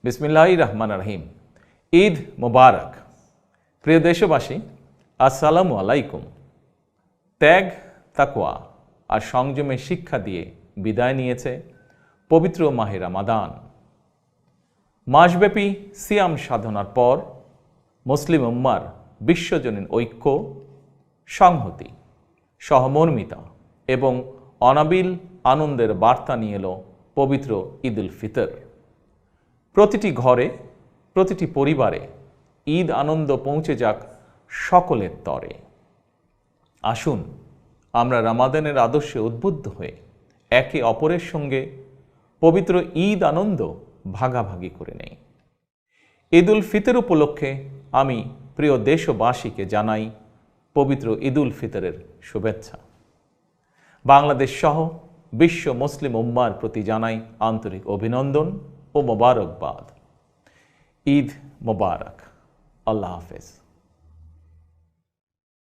বিসমিল্লাহির রহমানির রহিম। ঈদ মোবারক। প্রিয় দেশবাসী, আসসালামু আলাইকুম। ত্যাগ, তাকওয়া আর সংযমের শিক্ষা দিয়ে বিদায় নিয়েছে পবিত্র মাহে রমাদান। মাসব্যাপী সিয়াম সাধনার পর মুসলিম উম্মার বিশ্বজনীন ঐক্য, সংহতি, সহমর্মিতা এবং অনাবিল আনন্দের বার্তা নিয়ে এলো পবিত্র ঈদ উল ফিতর। প্রতিটি ঘরে, প্রতিটি পরিবারে ঈদ আনন্দ পৌঁছে যাক সকলের তরে। আসুন আমরা রমাদানের আদর্শে উদ্বুদ্ধ হয়ে একে অপরের সঙ্গে পবিত্র ঈদ আনন্দ ভাগাভাগি করে নেই। ঈদ উল ফিতর উপলক্ষে আমি প্রিয় দেশবাসীকে জানাই পবিত্র ঈদ উল ফিতরের শুভেচ্ছা। বাংলাদেশ সহ বিশ্ব মুসলিম উম্মার প্রতি জানাই আন্তরিক অভিনন্দন ও মোবারকবাদ। ঈদ মোবারক। আল্লাহ হাফেজ।